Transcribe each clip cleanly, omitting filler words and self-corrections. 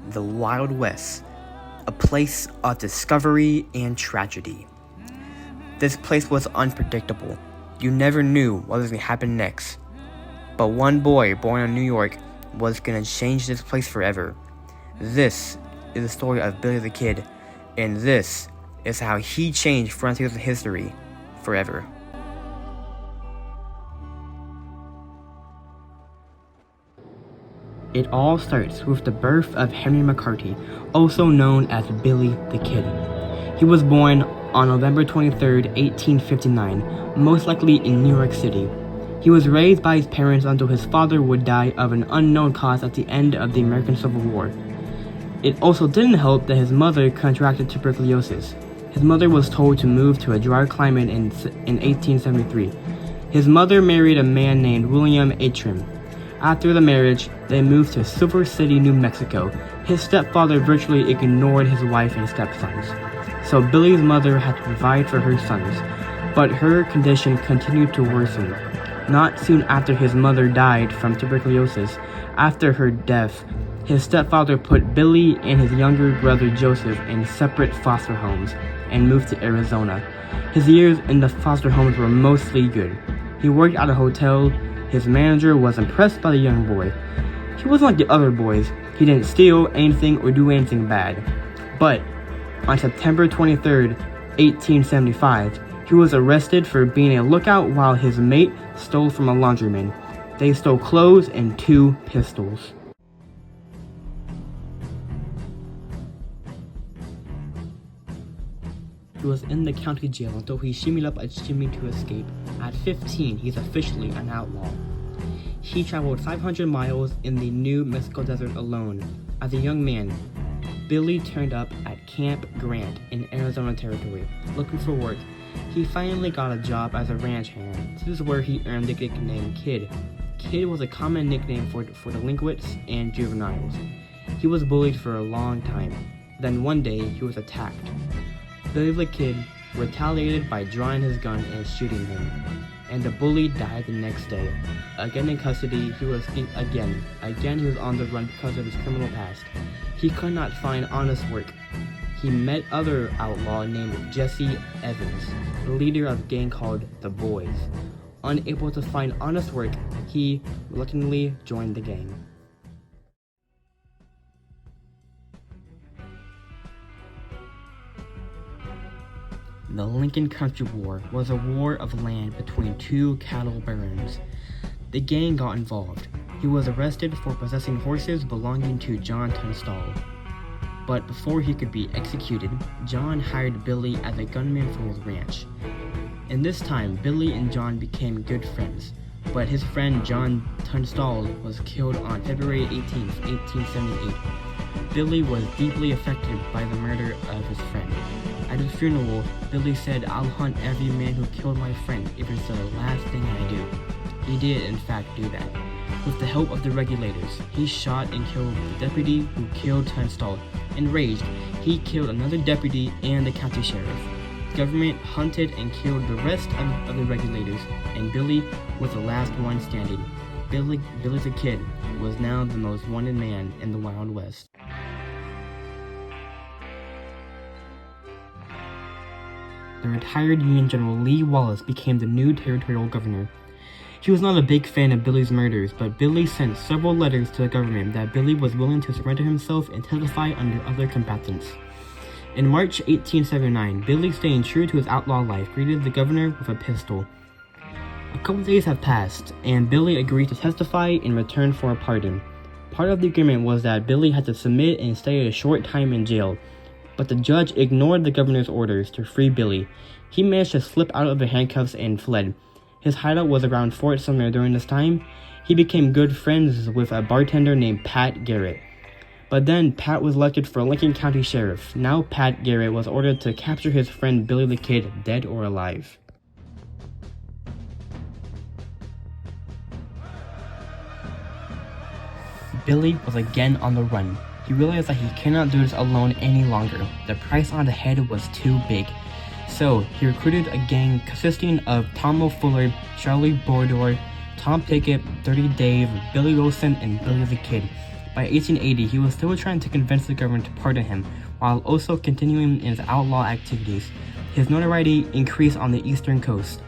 the Wild West, a place of discovery and tragedy. This place was unpredictable. You never knew what was going to happen next. But one boy born in New York was going to change this place forever. This is the story of Billy the Kid, and this is how he changed frontiers of history forever. It all starts with the birth of Henry McCarty, also known as Billy the Kid. He was born on November 23, 1859, most likely in New York City. He was raised by his parents until his father would die of an unknown cause at the end of the American Civil War. It also didn't help that his mother contracted tuberculosis. His mother was told to move to a dry climate in 1873. His mother married a man named William Atrim. After the marriage, they moved to Silver City, New Mexico. His stepfather virtually ignored his wife and stepsons, so Billy's mother had to provide for her sons, but her condition continued to worsen. Not soon after his mother died from tuberculosis, after her death, his stepfather put Billy and his younger brother Joseph in separate foster homes and moved to Arizona. His years in the foster homes were mostly good. He worked at a hotel. His manager was impressed by the young boy. He wasn't like the other boys. He didn't steal anything or do anything bad. But on September 23, 1875, he was arrested for being a lookout while his mate stole from a laundryman. They stole clothes and 2 pistols. He was in the county jail until he shimmied up a chimney to escape. At 15, he's officially an outlaw. He traveled 500 miles in the New Mexico desert alone. As a young man, Billy turned up at Camp Grant in Arizona Territory, looking for work. He finally got a job as a ranch hand. This is where he earned the nickname Kid. Kid was a common nickname for delinquents and juveniles. He was bullied for a long time. Then one day, he was attacked. Billy the Kid retaliated by drawing his gun and shooting him, and the bully died the next day. Again in custody, he was again he was on the run because of his criminal past. He could not find honest work. He met other outlaw named Jesse Evans, the leader of a gang called the Boys. Unable to find honest work, he reluctantly joined the gang. The Lincoln Country War was a war of land between 2 cattle barons. The gang got involved. He was arrested for possessing horses belonging to John Tunstall. But before he could be executed, John hired Billy as a gunman for his ranch. In this time, Billy and John became good friends, but his friend John Tunstall was killed on February 18, 1878. Billy was deeply affected by the murder of his friend. At his funeral, Billy said, "I'll hunt every man who killed my friend if it's the last thing I do." He did, in fact, do that. With the help of the regulators, he shot and killed the deputy who killed Tunstall. Enraged, he killed another deputy and the county sheriff. The government hunted and killed the rest of the regulators, and Billy was the last one standing. Billy the Kid was now the most wanted man in the Wild West. The retired Union General Lee Wallace became the new territorial governor. He was not a big fan of Billy's murders, but Billy sent several letters to the government that Billy was willing to surrender himself and testify under other combatants. In March 1879, Billy, staying true to his outlaw life, greeted the governor with a pistol. A couple days have passed, and Billy agreed to testify in return for a pardon. Part of the agreement was that Billy had to submit and stay a short time in jail, but the judge ignored the governor's orders to free Billy. He managed to slip out of the handcuffs and fled. His hideout was around Fort Sumner during this time. He became good friends with a bartender named Pat Garrett. But then Pat was elected for Lincoln County Sheriff. Now Pat Garrett was ordered to capture his friend Billy the Kid, dead or alive. Billy was again on the run. He realized that he cannot do this alone any longer. The price on the head was too big. So he recruited a gang consisting of Tom O'Fuller, Charlie Bordor, Tom Pickett, Dirty Dave, Billy Wilson, and Billy the Kid. By 1880, he was still trying to convince the government to pardon him, while also continuing in his outlaw activities. His notoriety increased on the eastern coast.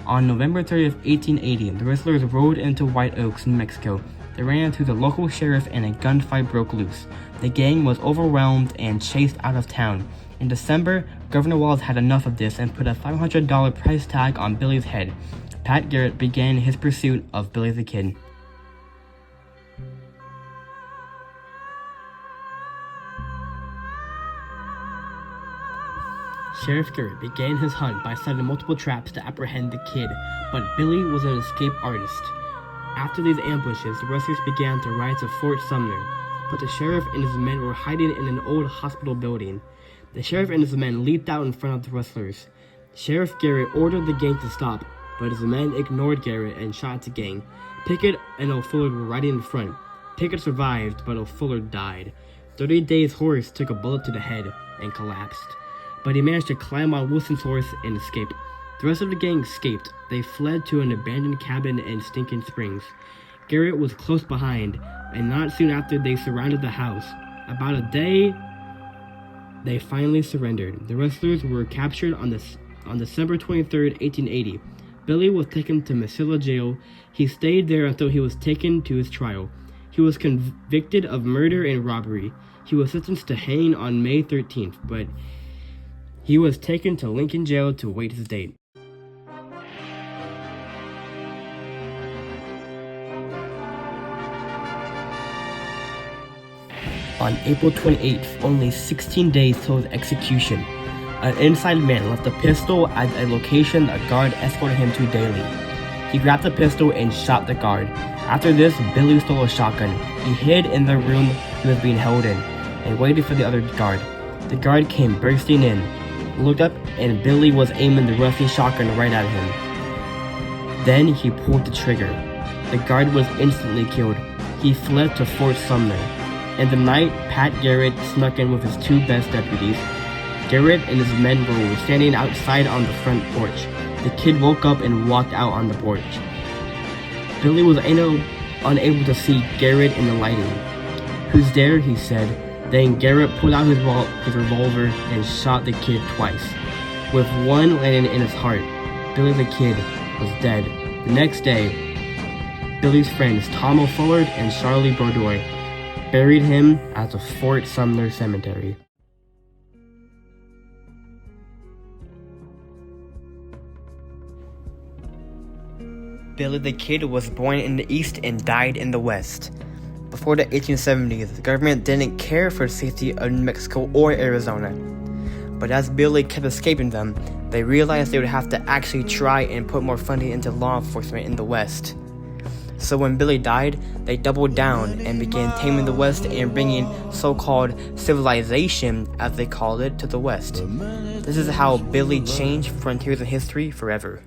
On November 30th, 1880, the rustlers rode into White Oaks, New Mexico. They ran into the local sheriff and a gunfight broke loose. The gang was overwhelmed and chased out of town. In December, Governor Walls had enough of this and put a $500 price tag on Billy's head. Pat Garrett began his pursuit of Billy the Kid. Sheriff Garrett began his hunt by setting multiple traps to apprehend the kid, but Billy was an escape artist. After these ambushes, the rustlers began to ride to Fort Sumner, but the sheriff and his men were hiding in an old hospital building. The sheriff and his men leaped out in front of the rustlers. Sheriff Garrett ordered the gang to stop, but his men ignored Garrett and shot at the gang. Pickett and O'Fuller were riding in front. Pickett survived, but O'Fuller died. 30 Days' horse took a bullet to the head and collapsed, but he managed to climb on Wilson's horse and escaped. The rest of the gang escaped. They fled to an abandoned cabin in Stinking Springs. Garrett was close behind, and not soon after they surrounded the house. About a day, they finally surrendered. The rustlers were captured on December 23rd, 1880. Billy was taken to Mesilla jail. He stayed there until he was taken to his trial. He was convicted of murder and robbery. He was sentenced to hang on May 13th, but he was taken to Lincoln Jail to await his date. On April 28th, only 16 days till his execution, an inside man left a pistol at a location a guard escorted him to daily. He grabbed the pistol and shot the guard. After this, Billy stole a shotgun. He hid in the room he was being held in and waited for the other guard. The guard came bursting in, looked up, and Billy was aiming the rusty shotgun right at him. Then he pulled the trigger. The guard was instantly killed. He fled to Fort Sumner. In the night, Pat Garrett snuck in with his two best deputies. Garrett and his men were standing outside on the front porch. The kid woke up and walked out on the porch. Billy was unable to see Garrett in the lighting. "Who's there?" he said. Then Garrett pulled out his revolver and shot the kid twice, with one landing in his heart. Billy the Kid was dead. The next day, Billy's friends Tom O'Fuller and Charlie Bordoy buried him at the Fort Sumner Cemetery. Billy the Kid was born in the East and died in the West. Before the 1870s, the government didn't care for the safety of New Mexico or Arizona. But as Billy kept escaping them, they realized they would have to actually try and put more funding into law enforcement in the West. So when Billy died, they doubled down and began taming the West and bringing so-called civilization, as they called it, to the West. This is how Billy changed frontiers in history forever.